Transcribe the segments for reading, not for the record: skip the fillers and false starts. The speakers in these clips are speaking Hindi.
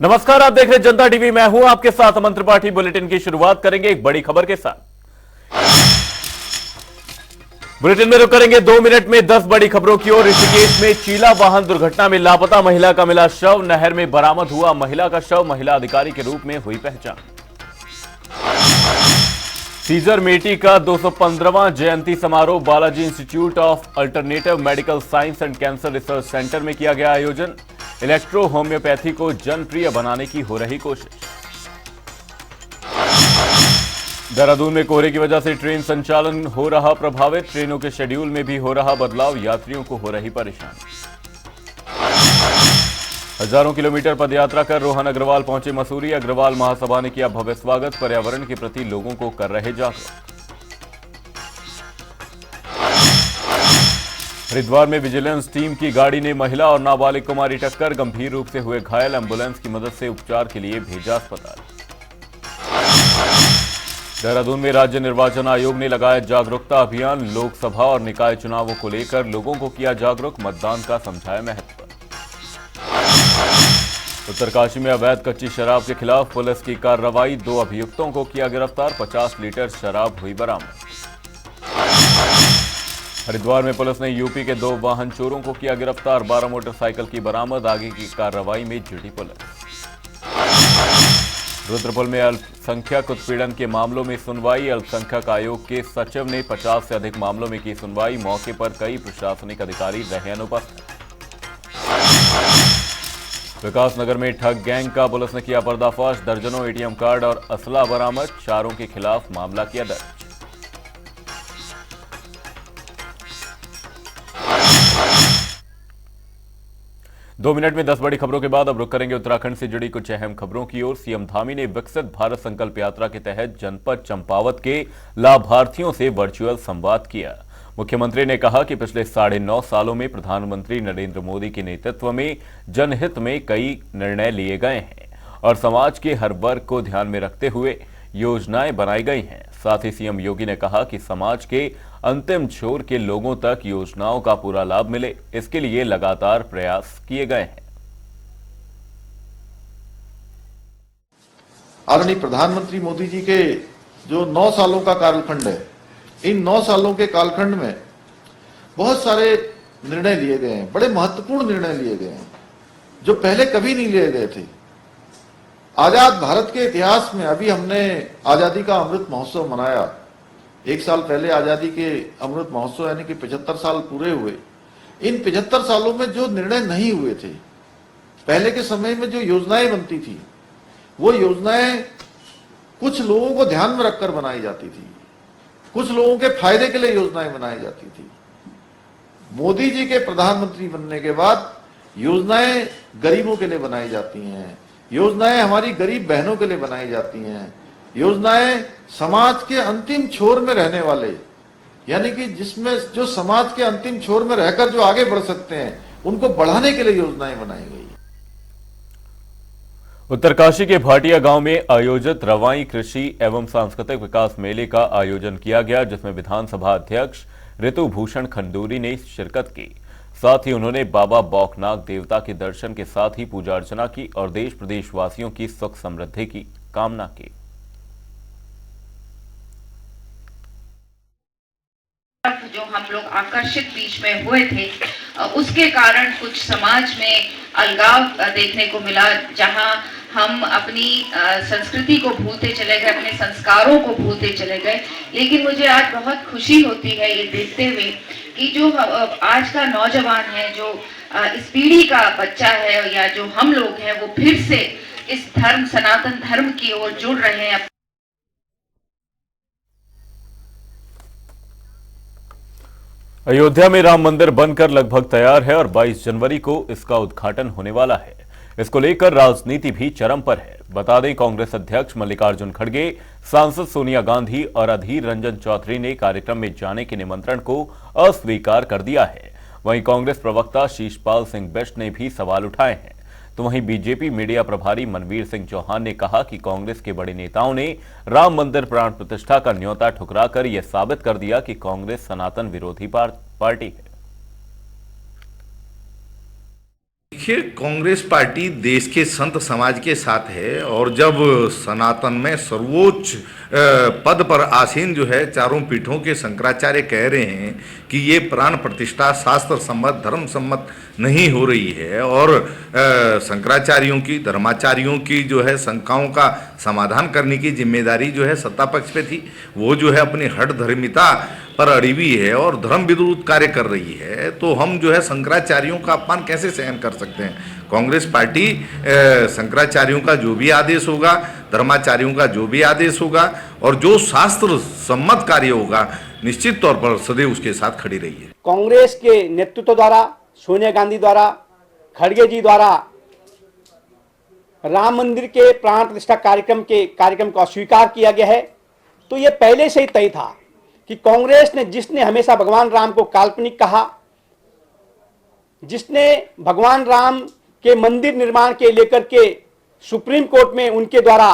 नमस्कार, आप देख रहे हैं जनता टीवी। मैं हूं आपके साथ अमन त्रिपाठी। बुलेटिन की शुरुआत करेंगे एक बड़ी खबर के साथ। बुलेटिन में रुक करेंगे 2 मिनट में 10 बड़ी खबरों की ओर। ऋषिकेश में चीला वाहन दुर्घटना में लापता महिला का मिला शव, नहर में बरामद हुआ महिला का शव, महिला अधिकारी के रूप में हुई पहचान। सीजर मेटी का 215वां जयंती समारोह Balaji institute of alternative medical science and cancer research centre में किया गया आयोजन। इलेक्ट्रो होम्योपैथी को जनप्रिय बनाने की हो रही कोशिश। देहरादून में कोहरे की वजह से ट्रेन संचालन हो रहा प्रभावित, ट्रेनों के शेड्यूल में भी हो रहा बदलाव, यात्रियों को हो रही परेशानी। हजारों किलोमीटर पदयात्रा कर रोहन अग्रवाल पहुंचे मसूरी, अग्रवाल महासभा ने किया भव्य स्वागत, पर्यावरण के प्रति लोगों को कर रहे जागरूक। हरिद्वार में विजिलेंस टीम की गाड़ी ने महिला और नाबालिग को मारी टक्कर, गंभीर रूप से हुए घायल, एंबुलेंस की मदद से उपचार के लिए भेजा अस्पताल। देहरादून में राज्य निर्वाचन आयोग ने लगाया जागरूकता अभियान, लोकसभा और निकाय चुनावों को लेकर लोगों को किया जागरूक, मतदान का समझाया महत्व। उत्तरकाशी में अवैध कच्ची शराब के खिलाफ पुलिस की कार्रवाई, 2 अभियुक्तों को किया गिरफ्तार, 50 लीटर शराब हुई बरामद। हरिद्वार में पुलिस ने यूपी के 2 वाहन चोरों को किया गिरफ्तार, 12 मोटरसाइकिल की बरामद, आगे की कार्रवाई में जुटी पुलिस। रुद्रपुर में अल्पसंख्यक उत्पीड़न के मामलों में सुनवाई, अल्पसंख्यक आयोग के सचिव ने 50 से अधिक मामलों में की सुनवाई, मौके पर कई प्रशासनिक अधिकारी रहे अनुपस्थित। विकासनगर में ठग गैंग का पुलिस ने किया पर्दाफाश, दर्जनों एटीएम कार्ड और असला बरामद, चारों के खिलाफ मामला किया दर्ज। दो मिनट में 10 बड़ी खबरों के बाद अब रुक करेंगे उत्तराखंड से जुड़ी कुछ अहम खबरों की ओर। सीएम धामी ने विकसित भारत संकल्प यात्रा के तहत जनपद चंपावत के लाभार्थियों से वर्चुअल संवाद किया। मुख्यमंत्री ने कहा कि पिछले 9.5 सालों में प्रधानमंत्री नरेंद्र मोदी के नेतृत्व में जनहित में कई निर्णय लिए गए हैं और समाज के हर वर्ग को ध्यान में रखते हुए योजनाएं बनाई गई हैं। साथ ही सीएम योगी ने कहा कि समाज के अंतिम छोर के लोगों तक योजनाओं का पूरा लाभ मिले, इसके लिए लगातार प्रयास किए गए हैं। आदरणीय प्रधानमंत्री मोदी जी के जो 9 सालों का कालखंड है, इन 9 सालों के कालखंड में बहुत सारे निर्णय लिए गए हैं, बड़े महत्वपूर्ण निर्णय लिए गए हैं जो पहले कभी नहीं लिए गए थे। आजाद भारत के इतिहास में अभी हमने आजादी का अमृत महोत्सव मनाया। 1 साल पहले आजादी के अमृत महोत्सव यानी कि 75 साल पूरे हुए। इन 75 सालों में जो निर्णय नहीं हुए थे, पहले के समय में जो योजनाएं बनती थी, वो योजनाएं कुछ लोगों को ध्यान में रखकर बनाई जाती थी, कुछ लोगों के फायदे के लिए योजनाएं बनाई जाती थी। मोदी जी के प्रधानमंत्री बनने के बाद योजनाएं गरीबों के लिए बनाई जाती हैं, योजनाएं हमारी गरीब बहनों के लिए बनाई जाती हैं, योजनाएं समाज के अंतिम छोर में रहने वाले, यानी कि जिसमें जो समाज के अंतिम छोर में रहकर जो आगे बढ़ सकते हैं, उनको बढ़ाने के लिए योजनाएं बनाई गई। उत्तरकाशी के भाटिया गांव में आयोजित रवाई कृषि एवं सांस्कृतिक विकास मेले का आयोजन किया गया, जिसमें विधानसभा अध्यक्ष ऋतु भूषण खंडूरी ने शिरकत की। साथ ही उन्होंने बाबा बौखनाग देवता के दर्शन के साथ ही पूजा अर्चना की और देश प्रदेश वासियों की सुख समृद्धि की कामना की। जो हम लोग आकर्षित बीच में हुए थे, उसके कारण कुछ समाज में अलगाव देखने को मिला, जहां हम अपनी संस्कृति को भूलते चले गए, अपने संस्कारों को भूलते चले गए। लेकिन मुझे आज बहुत खुशी होती है ये देखते हुए कि जो आज का नौजवान है, जो इस पीढ़ी का बच्चा है या जो हम लोग हैं, वो फिर से इस धर्म, सनातन धर्म की ओर जुड़ रहे हैं। अयोध्या में राम मंदिर बनकर लगभग तैयार है और 22 जनवरी को इसका उद्घाटन होने वाला है। इसको लेकर राजनीति भी चरम पर है। बता दें, कांग्रेस अध्यक्ष मल्लिकार्जुन खड़गे, सांसद सोनिया गांधी और अधीर रंजन चौधरी ने कार्यक्रम में जाने के निमंत्रण को अस्वीकार कर दिया है। वहीं कांग्रेस प्रवक्ता शीशपाल सिंह बिष्ट ने भी सवाल उठाए हैं। तो वहीं बीजेपी मीडिया प्रभारी मनवीर सिंह चौहान ने कहा कि कांग्रेस के बड़े नेताओं ने राम मंदिर प्राण प्रतिष्ठा का न्योता ठुकराकर यह साबित कर दिया कि कांग्रेस सनातन विरोधी पार्टी है। देखिए, कांग्रेस पार्टी देश के संत समाज के साथ है और जब सनातन में सर्वोच्च पद पर आसीन जो है चारों पीठों के शंकराचार्य कह रहे हैं कि ये प्राण प्रतिष्ठा शास्त्र सम्मत धर्म सम्मत नहीं हो रही है और शंकराचार्यों की धर्माचार्यों की जो है शंकाओं का समाधान करने की जिम्मेदारी जो है सत्ता पक्ष पे थी, वो जो है अपनी हठ धर्मिता पर अड़ी हुई है और धर्म विरोध कार्य कर रही है, तो हम जो है शंकराचार्यों का अपमान कैसे सहन कर सकते हैं। कांग्रेस पार्टी शंकराचार्यों का जो भी आदेश होगा, धर्माचार्यों का जो भी आदेश होगा और जो शास्त्र सम्मत कार्य होगा, निश्चित तौर पर सदैव उसके साथ खड़ी रही है। कांग्रेस के नेतृत्व द्वारा, सोनिया गांधी द्वारा, खड़गे जी द्वारा राम मंदिर के प्राण प्रतिष्ठा कार्यक्रम को अस्वीकार किया गया है, तो यह पहले से ही तय था कि कांग्रेस ने, जिसने हमेशा भगवान राम को काल्पनिक कहा, जिसने भगवान राम के मंदिर निर्माण के लेकर के सुप्रीम कोर्ट में उनके द्वारा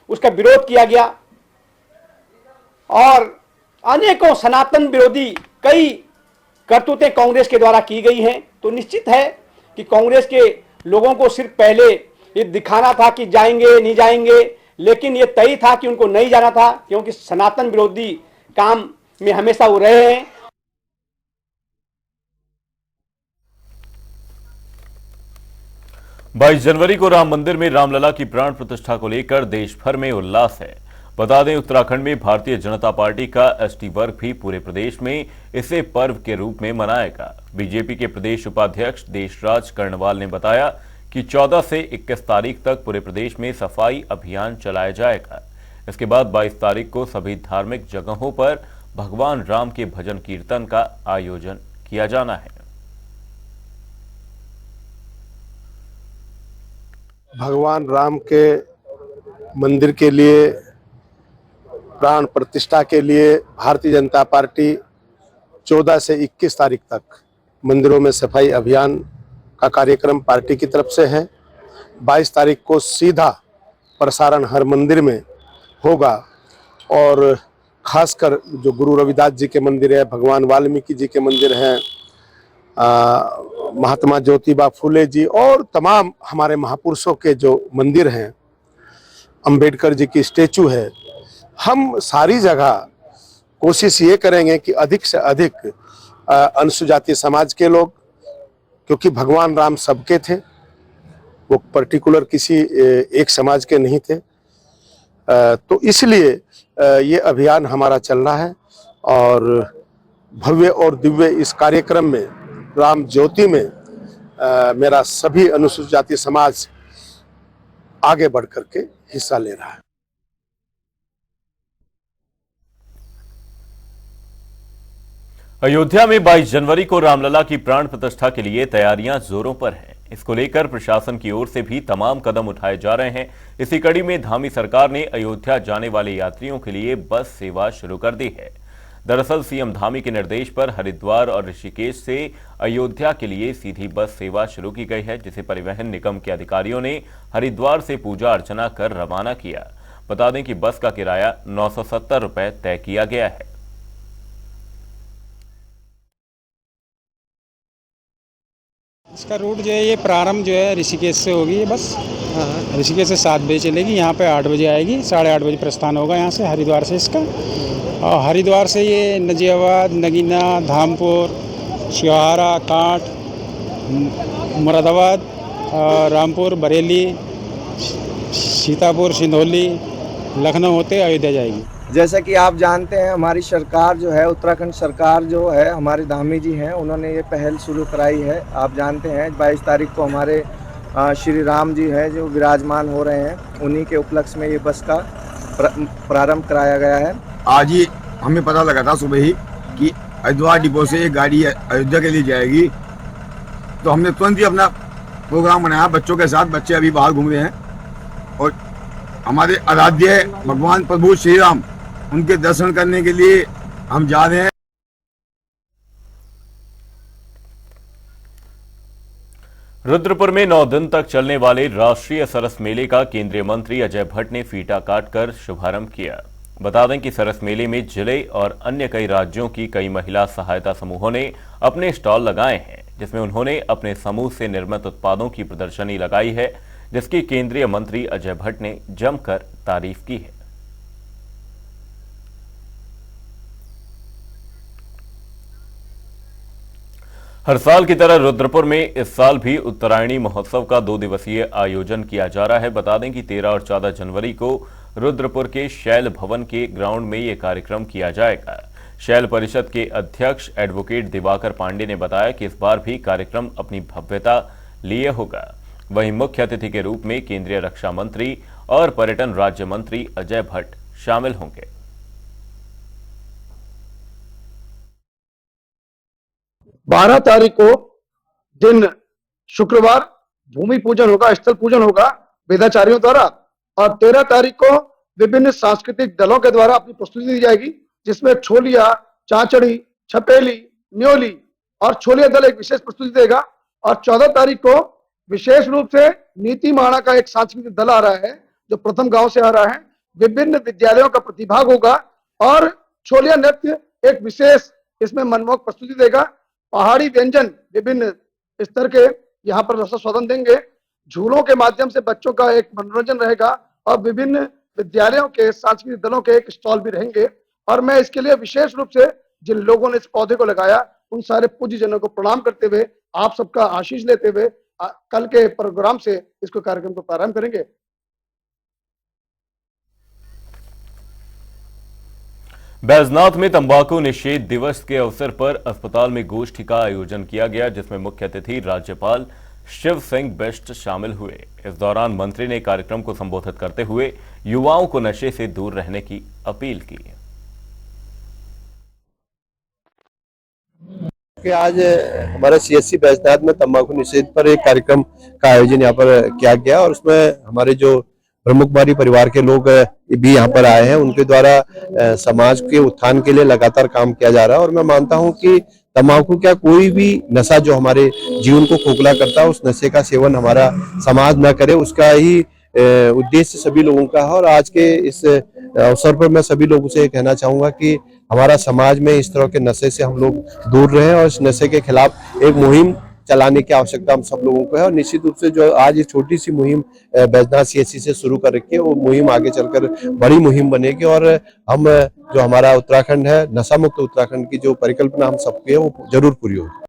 उसका विरोध किया गया और अनेकों सनातन विरोधी कई करतूतें कांग्रेस के द्वारा की गई हैं, तो निश्चित है कि कांग्रेस के लोगों को सिर्फ पहले ये दिखाना था कि जाएंगे नहीं जाएंगे, लेकिन ये तय था कि उनको नहीं जाना था, क्योंकि सनातन विरोधी काम में हमेशा वो रहे हैं। 22 जनवरी को राम मंदिर में रामलला की प्राण प्रतिष्ठा को लेकर देश भर में उल्लास है। बता दें, उत्तराखंड में भारतीय जनता पार्टी का एसटी वर्ग भी पूरे प्रदेश में इसे पर्व के रूप में मनाएगा। बीजेपी के प्रदेश उपाध्यक्ष देशराज कर्णवाल ने बताया कि 14 से 21 तारीख तक पूरे प्रदेश में सफाई अभियान चलाया जाएगा। इसके बाद 22 तारीख को सभी धार्मिक जगहों पर भगवान राम के भजन कीर्तन का आयोजन किया जाना है। भगवान राम के मंदिर के लिए प्राण प्रतिष्ठा के लिए भारतीय जनता पार्टी 14 से 21 तारीख तक मंदिरों में सफाई अभियान का कार्यक्रम पार्टी की तरफ से है। 22 तारीख को सीधा प्रसारण हर मंदिर में होगा और खासकर जो गुरु रविदास जी के मंदिर है, भगवान वाल्मीकि जी के मंदिर हैं, महात्मा ज्योतिबा फुले जी और तमाम हमारे महापुरुषों के जो मंदिर हैं, अंबेडकर जी की स्टेचू है, हम सारी जगह कोशिश ये करेंगे कि अधिक से अधिक अनुसूचित जाति समाज के लोग, क्योंकि भगवान राम सबके थे, वो पर्टिकुलर किसी एक समाज के नहीं थे, तो इसलिए ये अभियान हमारा चल रहा है और भव्य और दिव्य इस कार्यक्रम में राम ज्योति में मेरा सभी अनुसूचित जाति समाज आगे बढ़ करके हिस्सा ले रहा है। अयोध्या में 22 जनवरी को रामलला की प्राण प्रतिष्ठा के लिए तैयारियां जोरों पर हैं। इसको लेकर प्रशासन की ओर से भी तमाम कदम उठाए जा रहे हैं। इसी कड़ी में धामी सरकार ने अयोध्या जाने वाले यात्रियों के लिए बस सेवा शुरू कर दी है। दरअसल सीएम धामी के निर्देश पर हरिद्वार और ऋषिकेश से अयोध्या के लिए सीधी बस सेवा शुरू की गई है, जिसे परिवहन निगम के अधिकारियों ने हरिद्वार से पूजा अर्चना कर रवाना किया। बता दें कि बस का किराया 970 रुपए तय किया गया है। इसका रूट जो है, ये प्रारंभ जो है ऋषिकेश से होगी ये बस। ऋषिकेश से 7 बजे चलेगी, यहाँ पे 8 बजे आएगी, 8:30 बजे प्रस्थान होगा यहाँ से हरिद्वार से इसका। और हरिद्वार से ये नजियाबाद, नगीना, धामपुर, शिवहारा, कांट, मुरादाबाद, रामपुर, बरेली, सीतापुर, सिंधौली, लखनऊ होते अयोध्या जाएगी। जैसा कि आप जानते हैं, हमारी सरकार जो है, उत्तराखंड सरकार जो है, हमारे धामी जी हैं, उन्होंने ये पहल शुरू कराई है। आप जानते हैं 22 तारीख को हमारे श्री राम जी हैं जो विराजमान हो रहे हैं, उन्हीं के उपलक्ष्य में ये बस का प्रारंभ कराया गया है। आज ही हमें पता लगा था सुबह ही कि हरिद्वार डिपो से एक गाड़ी अयोध्या के लिए जाएगी, तो हमने तुरंत ही अपना प्रोग्राम बनाया बच्चों के साथ। बच्चे अभी बाहर घूम रहे हैं और हमारे आराध्य भगवान प्रभु श्री राम, उनके दर्शन करने के लिए हम जा रहे हैं। रुद्रपुर में 9 दिन तक चलने वाले राष्ट्रीय सरस मेले का केंद्रीय मंत्री अजय भट्ट ने फीता काटकर शुभारंभ किया। बता दें कि सरस मेले में जिले और अन्य कई राज्यों की कई महिला सहायता समूहों ने अपने स्टॉल लगाए हैं। जिसमें उन्होंने अपने समूह से निर्मित उत्पादों की प्रदर्शनी लगाई है, जिसकी केंद्रीय मंत्री अजय भट्ट ने जमकर तारीफ की है। हर साल की तरह रुद्रपुर में इस साल भी उत्तरायणी महोत्सव का 2 दिवसीय आयोजन किया जा रहा है। बता दें कि 13 और 14 जनवरी को रुद्रपुर के शैल भवन के ग्राउंड में यह कार्यक्रम किया जाएगा। शैल परिषद के अध्यक्ष एडवोकेट दिवाकर पांडे ने बताया कि इस बार भी कार्यक्रम अपनी भव्यता लिए होगा। वहीं मुख्य अतिथि के रूप में केंद्रीय रक्षा मंत्री और पर्यटन राज्य मंत्री अजय भट्ट शामिल होंगे। 12 तारीख को दिन शुक्रवार भूमि पूजन होगा, स्थल पूजन होगा वेदाचार्यों द्वारा, और 13 तारीख को विभिन्न सांस्कृतिक दलों के द्वारा अपनी प्रस्तुति दी जाएगी, जिसमें छोलिया, चाचड़ी, छपेली, न्योली और छोलिया दल एक विशेष प्रस्तुति देगा। और 14 तारीख को विशेष रूप से नीति माणा का एक सांस्कृतिक दल आ रहा है जो प्रथम गांव से आ रहा है। विभिन्न विद्यालयों का प्रतिभाग होगा और छोलिया नृत्य एक विशेष इसमें मनमोहक प्रस्तुति देगा। पहाड़ी व्यंजन विभिन्न स्तर के यहाँ पर रसास्वादन देंगे। झूलों के माध्यम से बच्चों का एक मनोरंजन रहेगा और विभिन्न विद्यालयों के सांस्कृतिक दलों के एक स्टॉल भी रहेंगे। और मैं इसके लिए विशेष रूप से जिन लोगों ने इस पौधे को लगाया उन सारे पूज्य जनों को प्रणाम करते हुए, आप सबका आशीष लेते हुए कल के प्रोग्राम से इसको कार्यक्रम को प्रारंभ करेंगे। बैजनाथ में तंबाकू निषेध दिवस के अवसर पर अस्पताल में गोष्ठी का आयोजन किया गया, जिसमें मुख्य अतिथि राज्यपाल शिव सिंह बिष्ट शामिल हुए। इस दौरान मंत्री ने कार्यक्रम को संबोधित करते हुए युवाओं को नशे से दूर रहने की अपील की। कि आज हमारे सीएससी बैजनाथ में तंबाकू निषेध पर एक कार्यक्रम का आयोजन यहाँ पर किया गया और उसमें हमारे जो ब्रह्मकुमारी परिवार के लोग भी यहाँ पर आए हैं, उनके द्वारा समाज के उत्थान के लिए लगातार काम किया जा रहा है। और मैं मानता हूँ कि तंबाकू क्या कोई भी नशा जो हमारे जीवन को खोखला करता है, उस नशे का सेवन हमारा समाज न करे, उसका ही उद्देश्य सभी लोगों का है। और आज के इस अवसर पर मैं सभी लोगों से कहना चाहूंगा कि हमारा समाज में इस तरह के नशे से हम लोग दूर रहें और इस नशे के खिलाफ एक मुहिम चलाने की आवश्यकता हम सब लोगों को है। और निश्चित रूप से जो आज ये छोटी सी मुहिम बैजनाथ सीएससी से शुरू कर रखी है, वो मुहिम आगे चलकर बड़ी मुहिम बनेगी और हम जो हमारा उत्तराखंड है, नशा मुक्त उत्तराखंड की जो परिकल्पना हम सबकी है, वो जरूर पूरी होगी।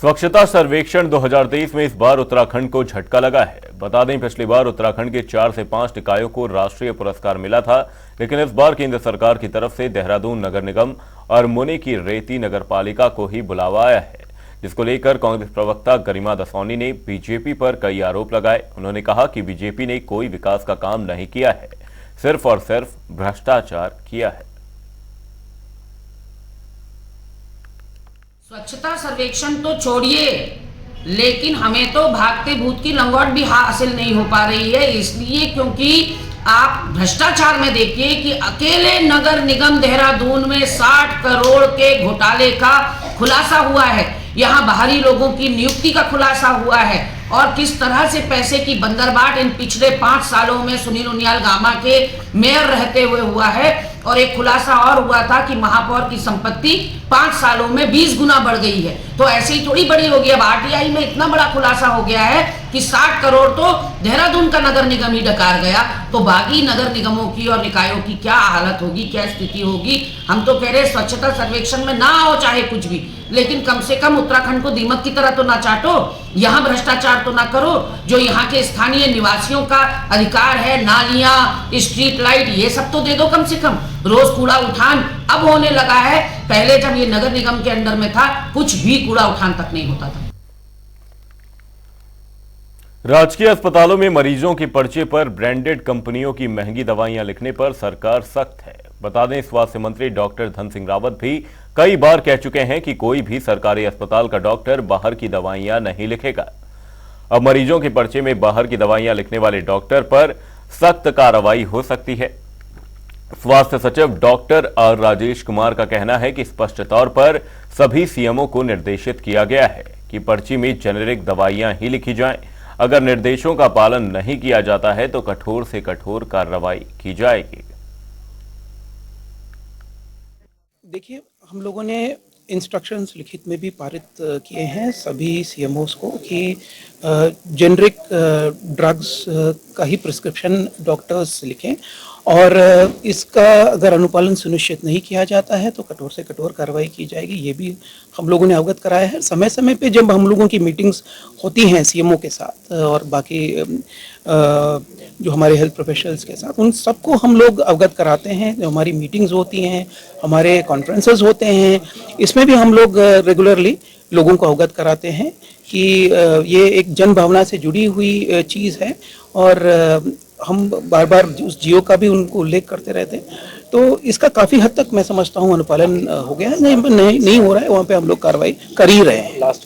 स्वच्छता सर्वेक्षण 2023 में इस बार उत्तराखंड को झटका लगा है। बता दें, पिछली बार उत्तराखंड के 4 से 5 निकायों को राष्ट्रीय पुरस्कार मिला था, लेकिन इस बार केंद्र सरकार की तरफ से देहरादून नगर निगम और मुनि की रेती नगर पालिका को ही बुलावा आया है, जिसको लेकर कांग्रेस प्रवक्ता गरिमा दसौनी ने बीजेपी पर कई आरोप लगाए। उन्होंने कहा कि बीजेपी ने कोई विकास का काम नहीं किया है, सिर्फ और सिर्फ भ्रष्टाचार किया है। स्वच्छता सर्वेक्षण तो छोड़िए, लेकिन हमें तो भागते भूत की लंगोट भी हासिल नहीं हो पा रही है। इसलिए क्योंकि आप भ्रष्टाचार में देखिए कि अकेले नगर निगम देहरादून में 60 करोड़ के घोटाले का खुलासा हुआ है। यहाँ बाहरी लोगों की नियुक्ति का खुलासा हुआ है और किस तरह से पैसे की बंदरबाट इन पिछले 5 सालों में सुनील उनियाल गामा के मेयर रहते हुए हुआ है। और एक खुलासा और हुआ था कि महापौर की संपत्ति 5 सालों में 20 गुना बढ़ गई है। तो ऐसे ही थोड़ी बड़ी होगी। अब आरटीआई में इतना बड़ा खुलासा हो गया है कि 60 करोड़ तो देहरादून का नगर निगम ही डकार गया, तो बाकी नगर निगमों की और निकायों की क्या हालत होगी, क्या स्थिति होगी। हम तो कह रहे हैं स्वच्छता सर्वेक्षण में ना हो चाहे कुछ भी, लेकिन कम से कम उत्तराखंड को दीमक की तरह तो ना चाटो, यहाँ भ्रष्टाचार तो ना करो। जो यहाँ के स्थानीय निवासियों का अधिकार है, नालियां, स्ट्रीट लाइट, ये सब तो दे दो कम से कम। रोज कूड़ा उठान अब होने लगा है, पहले जब ये नगर निगम के अंडर में था कुछ भी कूड़ा उठान तक नहीं होता था। राजकीय अस्पतालों में मरीजों के पर्चे पर ब्रांडेड कंपनियों की महंगी दवाइयां लिखने पर सरकार सख्त है। बता दें, स्वास्थ्य मंत्री डॉक्टर धन सिंह रावत भी कई बार कह चुके हैं कि कोई भी सरकारी अस्पताल का डॉक्टर बाहर की दवाइयां नहीं लिखेगा। अब मरीजों के पर्चे में बाहर की दवाइयां लिखने वाले डॉक्टर पर सख्त कार्रवाई हो सकती है। स्वास्थ्य सचिव डॉक्टर आर राजेश कुमार का कहना है कि स्पष्ट तौर पर सभी सीएमओ को निर्देशित किया गया है कि पर्ची में जेनेरिक दवाइयां ही लिखी जाएं। अगर निर्देशों का पालन नहीं किया जाता है तो कठोर से कठोर कार्रवाई की जाएगी। देखिए, हम लोगों ने इंस्ट्रक्शंस लिखित में भी पारित किए हैं सभी सीएमओस को कि जेनरिक ड्रग्स का ही प्रिस्क्रिप्शन डॉक्टर्स लिखें और इसका अगर अनुपालन सुनिश्चित नहीं किया जाता है तो कठोर से कठोर कार्रवाई की जाएगी। ये भी हम लोगों ने अवगत कराया है। समय समय पे जब हम लोगों की मीटिंग्स होती हैं सीएमओ के साथ और बाकी जो हमारे हेल्थ प्रोफेशनल्स के साथ, उन सबको हम लोग अवगत कराते हैं। जो हमारी मीटिंग्स होती हैं, हमारे कॉन्फ्रेंसेस होते हैं, इसमें भी हम लोग रेगुलरली लोगों को अवगत कराते हैं कि ये एक जन भावना से जुड़ी हुई चीज़ है और हम बार बार उस जियो का भी उनको उल्लेख करते रहते हैं। तो इसका काफ़ी हद तक मैं समझता हूँ अनुपालन हो गया है। नहीं हो रहा है, वहाँ पे हम लोग कार्रवाई कर ही रहे हैं। लास्ट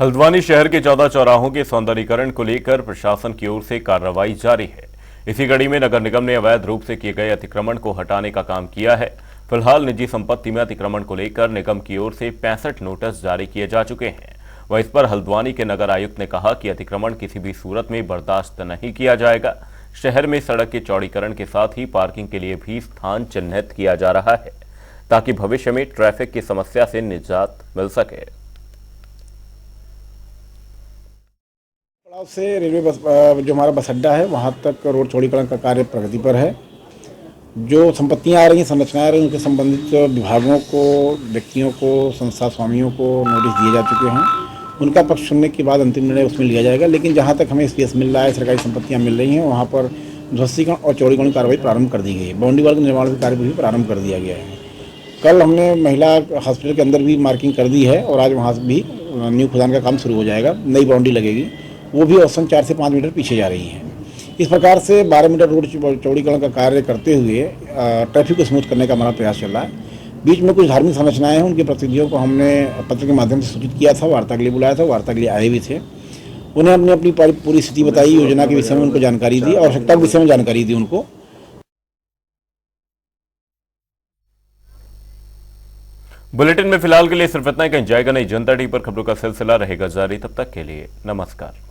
हल्द्वानी शहर के 14 चौराहों के सौंदर्यीकरण को लेकर प्रशासन की ओर से कार्रवाई जारी है। इसी कड़ी में नगर निगम ने अवैध रूप से किए गए अतिक्रमण को हटाने का काम किया है। फिलहाल निजी संपत्ति में अतिक्रमण को लेकर निगम की ओर से 65 नोटिस जारी किए जा चुके हैं। वह इस पर हल्द्वानी के नगर आयुक्त ने कहा कि अतिक्रमण किसी भी सूरत में बर्दाश्त नहीं किया जाएगा। शहर में सड़क के चौड़ीकरण के साथ ही पार्किंग के लिए भी स्थान चिन्हित किया जा रहा है ताकि भविष्य में ट्रैफिक की समस्या से निजात मिल सके। से रेलवे बस जो हमारा बस अड्डा है वहाँ तक रोड चौड़ीकरण का कार्य प्रगति पर है। जो संपत्तियाँ आ रही हैं, संरचनाएं आ रही हैं, उनके संबंधित विभागों को, व्यक्तियों को, संस्था स्वामियों को नोटिस दिए जा चुके हैं। उनका पक्ष सुनने के बाद अंतिम निर्णय उसमें लिया जाएगा। लेकिन जहाँ तक हमें स्पेस मिल रहा है, सरकारी संपत्तियाँ मिल रही हैं, वहाँ पर ध्वस्तीकरण और चौड़ीकरण की कार्रवाई प्रारंभ कर दी गई है। बाउंड्री वाल के निर्माण का कार्य भी प्रारंभ कर दिया गया है। कल हमने महिला हॉस्पिटल के अंदर भी मार्किंग कर दी है और आज वहाँ भी न्यू खुदान का काम शुरू हो जाएगा। नई बाउंड्री लगेगी, वो भी औसतन 4 से 5 मीटर पीछे जा रही है। इस प्रकार से 12 मीटर रोड चौड़ीकरण का कार्य करते हुए ट्रैफिक को स्मूथ करने का हमारा प्रयास चल रहा है। बीच में कुछ धार्मिक संरचनाएं हैं, उनके प्रतिनिधियों को हमने पत्र के माध्यम से सूचित किया था, वार्ता के लिए बुलाया था, वार्ता के लिए आए भी थे। उन्हें हमने अपनी पूरी स्थिति बताई, योजना के विषय में उनको जानकारी दी, आवश्यकता के विषय में जानकारी दी उनको। बुलेटिन में फिलहाल के लिए सिर्फ इतना ही। कहीं जाएगा नहीं। जनता टीवी पर खबरों का सिलसिला रहेगा जारी। तब तक के लिए नमस्कार।